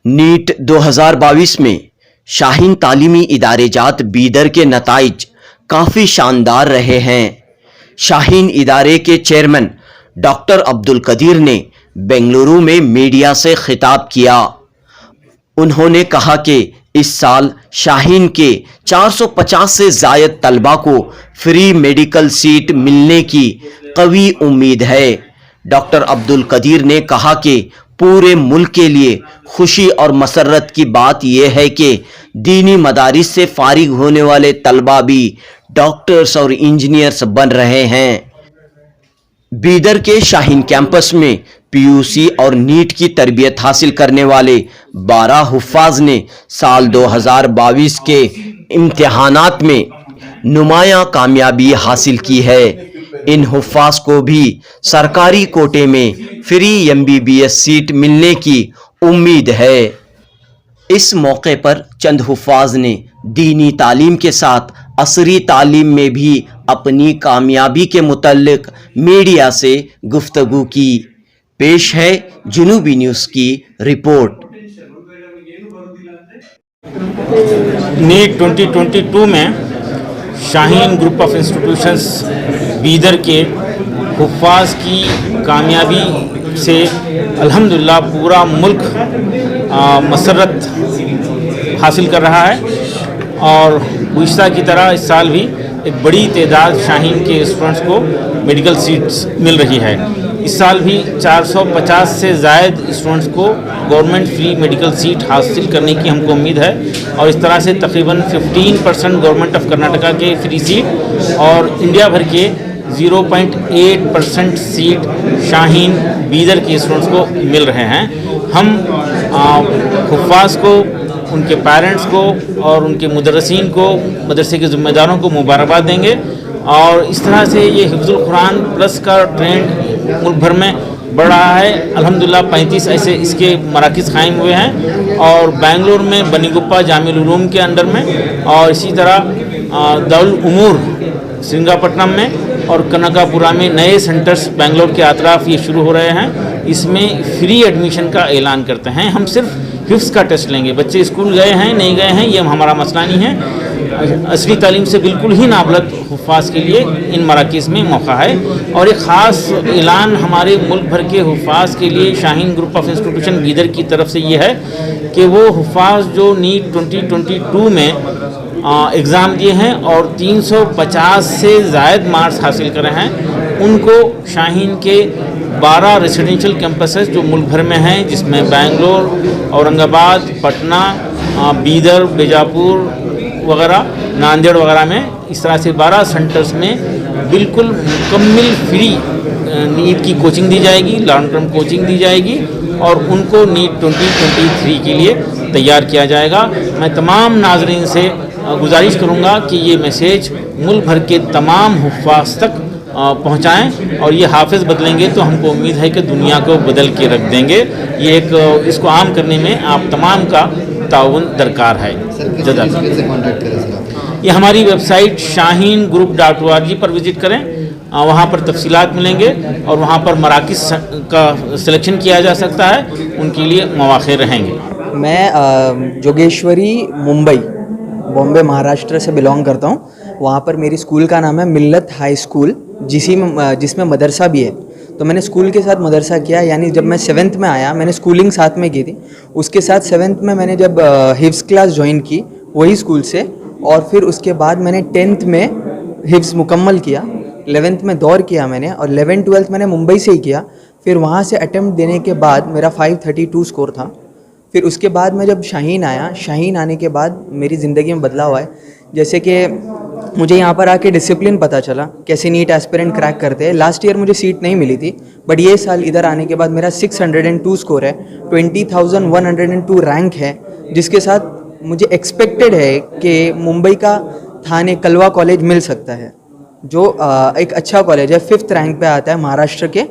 NEET 2022 में शाहीन तालीमी इदारे जात बीदर के नताइज काफ़ी शानदार रहे हैं। शाहीन इदारे के चेयरमैन डॉक्टर अब्दुल कदीर ने बेंगलुरु में मीडिया से खिताब किया। उन्होंने कहा कि इस साल शाहीन के 450 से ज़ायद तलबा को फ्री मेडिकल सीट मिलने की कवी उम्मीद है। डॉक्टर अब्दुल कदीर ने कहा कि पूरे मुल्क के लिए खुशी और मसरत की बात यह है कि दीनी मदारिस से फारिग होने वाले तलबा भी डॉक्टर्स और इंजीनियर्स बन रहे हैं। बीदर के शाहीन कैंपस में पीयूसी और नीट की तरबियत हासिल करने वाले 12 हुफ्फाज ने साल 2022 के इम्तिहानात में नुमायां कामयाबी हासिल की है। इन हुफ्फाज को भी सरकारी कोटे में फ्री MBBS सीट मिलने की उम्मीद है। इस मौके पर चंद हुफ्फाज ने दीनी तालीम के साथ असरी तालीम में भी अपनी कामयाबी के मुतल्लिक मीडिया से गुफ्तगू की। पेश है जुनूबी न्यूज़ की रिपोर्ट। नीट 2022 में Shaheen group of institutions Bidar के हुफ्फाज की कामयाबी से अल्हम्दुलिल्लाह पूरा मुल्क मसरत हासिल कर रहा है और गुज़िश्ता की तरह इस साल भी एक बड़ी तादाद शाहीन के स्टूडेंट्स को मेडिकल सीट्स मिल रही है। इस साल भी 450 से ज़ायद स्टूडेंट्स को गवर्नमेंट फ्री मेडिकल सीट हासिल करने की हमको उम्मीद है और इस तरह से तकरीबन 15% गवर्नमेंट ऑफ कर्नाटका के फ्री सीट और इंडिया भर के 0.8% सीट शाहीन बीदर के स्टूडेंट्स को मिल रहे हैं। हम हुफ्फाज को, उनके पेरेंट्स को और उनके मुदर्रिसीन को, मदरसे के ज़िम्मेदारों को मुबारकबाद देंगे और इस तरह से ये हिफ्ज़ुल कुरान प्लस का ट्रेंड मुल्क भर में बढ़ रहा है। अल्हम्दुलिल्लाह 35 ऐसे इसके मराकिज़ कायम हुए हैं और बेंगलुरु में बनीगुप्पा जामिल उलूम के अंडर में और इसी तरह दारुल उमूर श्रीरंगपट्टनम में और कनकापुरा में नए सेंटर्स बेंगलुरु के अतराफ ये शुरू हो रहे हैं। इसमें फ्री एडमिशन का ऐलान करते हैं। हम सिर्फ हिफ्ज़ का टेस्ट लेंगे। बच्चे स्कूल गए हैं नहीं गए हैं ये हमारा मसला नहीं है। असली तालीम से बिल्कुल ही नाबलद हुफ्फाज के लिए इन मराकिज़ में मौका है और एक ख़ास ऐलान हमारे मुल्क भर के हुफ्फाज के लिए Shaheen group of institution Bidar की तरफ से ये है कि वो हुफ्फाज जो नीट 2022 में एग्ज़ाम दिए हैं और 350 से ज़ायद मार्क्स हासिल करे हैं, उनको शाहीन के 12 रेसिडेंशियल कैंपसेस जो मुल्क भर में हैं, जिसमें बेंगलोर, औरंगाबाद, पटना, बीदर, बीजापुर वगैरह, नांदेड़ वगैरह में इस तरह से 12 सेंटर्स में बिल्कुल मुकम्मल फ्री नीट की कोचिंग दी जाएगी, लॉन्ग टर्म कोचिंग दी जाएगी और उनको नीट 2023 के लिए तैयार किया जाएगा। मैं तमाम नाज़रीन से गुजारिश करूँगा कि ये मैसेज मुल्क भर के तमाम हुफ्फाज तक पहुँचाएँ और ये हाफिज़ बदलेंगे तो हमको उम्मीद है कि दुनिया को बदल के रख देंगे। ये एक इसको आम करने में आप तमाम का ताउन दरकार है। ये हमारी वेबसाइट shaheen.group.org पर विज़िट करें, वहाँ पर तफसीलात मिलेंगे और वहाँ पर मराकिज़ का सिलेक्शन किया जा सकता है, उनके लिए मौक़े रहेंगे। मैं जोगेश्वरी मुंबई बॉम्बे महाराष्ट्र से बिलोंग करता हूँ। वहाँ पर मेरी स्कूल का नाम है मिल्लत हाई स्कूल, जिसमें मदरसा भी है। तो मैंने स्कूल के साथ मदरसा किया, यानी जब मैं 7th में आया मैंने स्कूलिंग साथ में की थी। उसके साथ 7th में मैंने जब हिफ्ज़ क्लास ज्वाइन की वही स्कूल से, और फिर उसके बाद मैंने 10th में हिफ्ज़ मुकम्मल किया, 11th में दौर किया मैंने और 11th-12th मैंने मुंबई से ही किया। फिर वहाँ से अटेम्प्ट देने के बाद मेरा 532 स्कोर था। फिर उसके बाद मैं जब शाहीन आया, शाहीन आने के बाद मेरी ज़िंदगी में बदलाव आया। जैसे कि मुझे यहाँ पर आके डिसिप्लिन पता चला, कैसे नीट एस्पिरेंट क्रैक करते हैं। लास्ट ईयर मुझे सीट नहीं मिली थी, बट ये साल इधर आने के बाद मेरा 602 स्कोर है, 20,102 रैंक है, जिसके साथ मुझे एक्सपेक्टेड है कि मुंबई का थाने कलवा कॉलेज मिल सकता है, जो एक अच्छा कॉलेज है, 5th रैंक पे आता है महाराष्ट्र के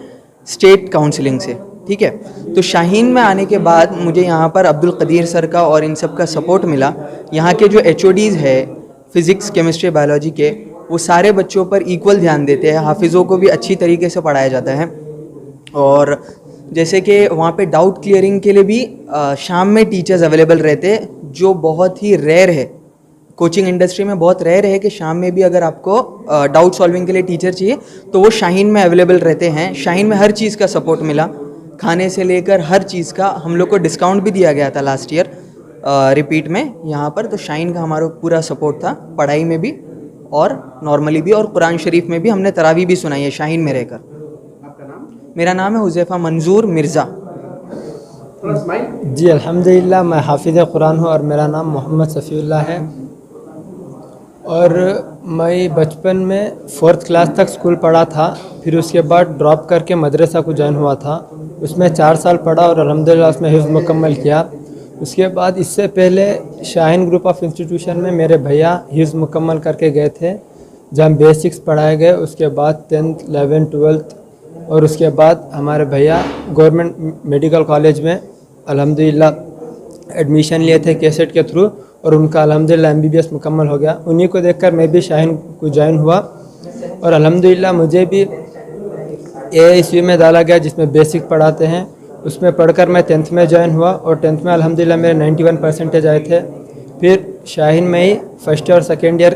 स्टेट काउंसलिंग से। ठीक है, तो शाहीन में आने के बाद मुझे यहाँ पर अब्दुल कदीर सर का और इन सब का सपोर्ट मिला। यहाँ के जो HODs है फिज़िक्स, केमिस्ट्री, बायोलॉजी के, वो सारे बच्चों पर इक्वल ध्यान देते हैं। हाफिज़ों को भी अच्छी तरीके से पढ़ाया जाता है और जैसे कि वहाँ पे डाउट क्लियरिंग के लिए भी शाम में टीचर्स अवेलेबल रहते हैं, जो बहुत ही रेयर है। कोचिंग इंडस्ट्री में बहुत रेयर है कि शाम में भी अगर आपको डाउट सॉल्विंग के लिए टीचर चाहिए तो वो शाहीन में अवेलेबल रहते हैं। शाहीन में हर चीज़ का सपोर्ट मिला, खाने से लेकर हर चीज़ का। हम लोग को डिस्काउंट भी दिया गया था लास्ट ईयर रिपीट में यहाँ पर। तो शाहीन का हमारा पूरा सपोर्ट था, पढ़ाई में भी और नॉर्मली भी, और कुरान शरीफ में भी हमने तरावी भी सुनाई है शाहीन में रहकर। आपका नाम? मेरा नाम है हुज़ैफ़ा मंजूर मिर्ज़ा। थोड़ा स्माइल। जी अल्हम्दुलिल्लाह, मैं हाफिज़ कुरान हूँ और मेरा नाम मोहम्मद सफ़ीउल्लाह है। और मैं बचपन में 4th क्लास तक स्कूल पढ़ा था, फिर उसके बाद ड्रॉप करके मदरसा को ज्वाइन हुआ था। उसमें 4 साल पढ़ा और अल्हम्दुलिल्लाह उसमें हिफ्ज़ मुकम्मल किया। उसके बाद इससे पहले शाहीन ग्रुप ऑफ इंस्टीट्यूशन में मेरे भैया हिफ्ज़ मुकम्मल करके गए थे, जहाँ बेसिक्स पढ़ाए गए। उसके बाद 10th 11th 12th और उसके बाद हमारे भैया गवर्नमेंट मेडिकल कॉलेज में अल्हम्दुलिल्लाह एडमिशन लिए थे कैसेट के थ्रू, और उनका अल्हम्दुलिल्लाह MBBS मुकम्मल हो गया। उन्हीं को देखकर मैं भी शाहीन को ज्वाइन हुआ और अल्हम्दुलिल्लाह मुझे भी AISU में डाला गया, जिसमें बेसिक पढ़ाते हैं। उसमें पढ़कर मैं 10th में ज्वाइन हुआ और 10th में अल्हम्दुलिल्लाह मेरे 91% आए थे। फिर शाहीन में ही फर्स्ट ईयर और सेकेंड ईयर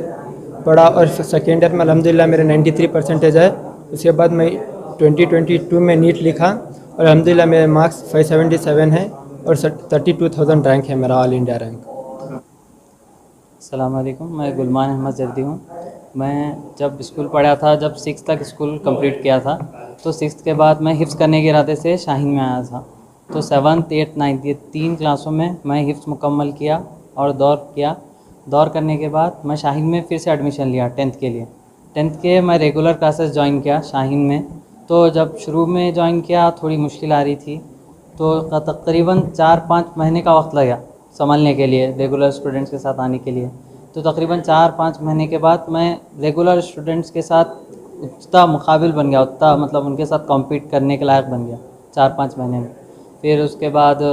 पढ़ा और सेकेंड ईयर में अल्हम्दुलिल्लाह मेरे 93% आए। उसके बाद मैं 2022 में नीट लिखा और अल्हम्दुलिल्लाह मेरे मार्क्स 577 हैं और 32,000 रैंक है मेरा ऑल इंडिया रैंक। अस्सलाम वालेकुम, मैं गुलमान अहमद जर्दी हूँ। मैं जब स्कूल पढ़ा था, जब 6th तक स्कूल कंप्लीट किया था, तो 6th के बाद मैं हिफ्ज़ करने के इरादे से शाहीन में आया था। तो 7th 8th 9th ये 3 क्लासों में मैं हिफ्ज़ मुकम्मल किया और दौर किया। दौर करने के बाद मैं शाहीन में फिर से एडमिशन लिया 10th के लिए। 10th के मैं रेगुलर क्लासेस ज्वाइन किया शाहीन में। तो जब शुरू में ज्वाइन किया थोड़ी मुश्किल आ रही थी, तो तकरीबन 4-5 महीने का वक्त लगा संभालने के लिए, रेगुलर स्टूडेंट्स के साथ आने के लिए। तो तकरीबन 4-5 महीने के बाद मैं रेगुलर स्टूडेंट्स के साथ उतना मुकाबिल बन गया, उतना मतलब उनके साथ कॉम्पीट करने के लायक बन गया 4-5 महीने में। फिर उसके बाद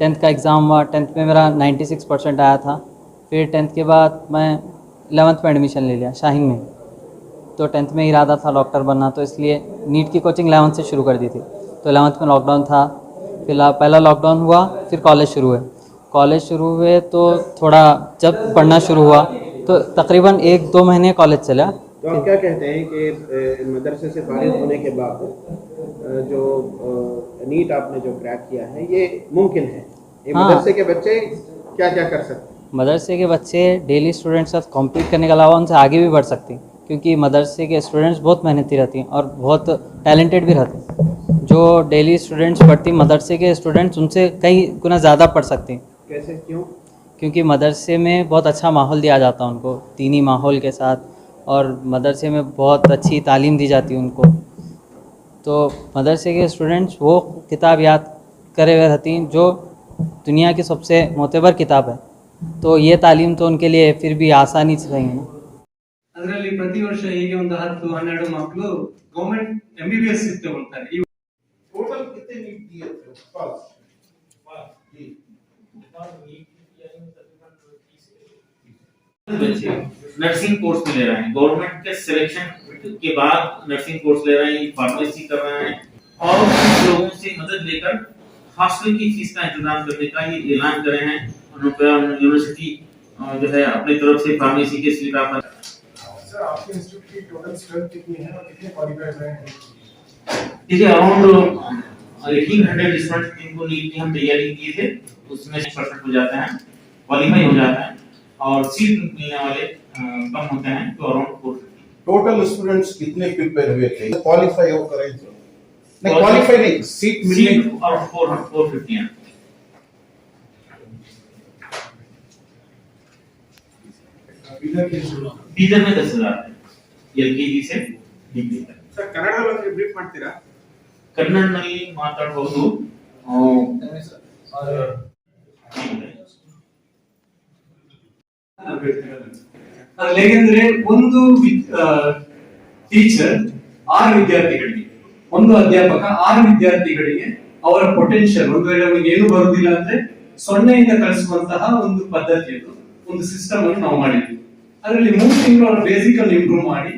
10th का एग्ज़ाम हुआ, 10th में मेरा 96% आया था। फिर 10th के बाद मैं 11th में एडमिशन ले लिया शाहीन में। तो 10th में इरादा था डॉक्टर बनना, तो इसलिए नीट की कोचिंग 11th से शुरू कर दी थी। तो 11th में लॉकडाउन था, फिर पहला लॉकडाउन हुआ, फिर कॉलेज शुरू हुए। कॉलेज शुरू हुए तो थोड़ा जब पढ़ना शुरू हुआ तो तकरीबन 1-2 महीने कॉलेज चला। तो आप क्या कहते हैं कि मदरसे से फारिग होने के बाद जो नीट आपने जो क्रैक किया है ये मुमकिन है? ये हाँ। मदरसे के बच्चे क्या क्या कर सकते हैं? मदरसे के बच्चे डेली स्टूडेंट्स के साथ कॉम्पीट करने के अलावा उनसे आगे भी बढ़ सकते हैं, क्योंकि मदरसे के स्टूडेंट्स बहुत मेहनती रहती हैं और बहुत टैलेंटेड भी रहते हैं। जो डेली स्टूडेंट्स पढ़ती मदरसे के स्टूडेंट्स उनसे कई गुना ज़्यादा पढ़ सकते हैं। कैसे, क्यों? क्योंकि मदरसे में बहुत अच्छा माहौल दिया जाता है उनको, दीनी माहौल के साथ, और मदरसे में बहुत अच्छी तालीम दी जाती है उनको। तो मदरसे के स्टूडेंट्स वो किताब याद करे हुए रहती हैं जो दुनिया की सबसे मोतबर किताब है। तो ये तालीम तो उनके लिए फिर भी आसानी से रहेंगे ना। ಅದರಲ್ಲಿ ಪ್ರತಿ ವರ್ಷ ಹೀಗೆ ಒಂದು 10-12 ಮಕ್ಕಳು ಗೌರ್ಮೆಂಟ್ MBBS ಸೀಟ್ ತಗೊಳ್ತಾರೆ। टोटल कितने नीट दिए थे? बच्चे नर्सिंग कोर्स में ले रहे हैं, गवर्नमेंट के सिलेक्शन के बाद नर्सिंग कोर्स ले रहे हैं, फार्मेसी कर रहे हैं, और कुछ लोगों से मदद लेकर हॉस्टल की फीस का इंतजाम करने का ये ऐलान करे हैं। यूनिवर्सिटी जो है अपनी तरफ से फार्मेसी के सीट आप। सर, आपके इंस्टीट्यूट की टोटल स्ट्रेंथ कितनी है और कितने क्वालिफाइड हैं? देखिए अराउंड 1800 स्टूडेंट्स जिनको नीट की हम तैयारी किए थे, उसमें 6% हो जाते हैं, क्वालिफाई हो जाते हैं, और सीट मिलने वाले कम होते हैं, तो अराउंड 450। टोटल स्टूडेंट्स कितने प्रिपेयर हुए थे क्वालिफाई हो करें? नहीं, क्वालिफाई नहीं, सीट मिलने अराउंड 450 हैं। बीदर में 10,000 है, LKG से डिग्री तक। ಸರ್, ಕನ್ನಡದಲ್ಲಿ ಒಂದು ಬ್ರೀಫ್ ಮಾಡ್ತೀರಾ? ಕನ್ನಡದಲ್ಲಿ ಮಾತಾಡಬಹುದು। ಹೇಗೆಂದ್ರೆ ಒಂದು ಟೀಚರ್ 6 ವಿದ್ಯಾರ್ಥಿಗಳಿಗೆ, ಒಂದು ಅಧ್ಯಾಪಕ 6 ವಿದ್ಯಾರ್ಥಿಗಳಿಗೆ ಅವರ ಪೊಟೆನ್ಶಿಯಲ್, ಒಂದು ವೇಳೆ ಅವರಿಗೆ ಏನು ಬರುವುದಿಲ್ಲ ಅಂದ್ರೆ 0ಇಂದ ಕಲಿಸುವಂತಹ ಒಂದು ಪದ್ಧತಿಯನ್ನು, ಒಂದು ಸಿಸ್ಟಮ್ ಅನ್ನು ನಾವು ಮಾಡಿದ್ವಿ। ಅದರಲ್ಲಿ 3 ತಿಂಗಳು ಅವರ ಬೇಸಿಕ್ ಅನ್ನು ಇಂಪ್ರೂವ್ ಮಾಡಿ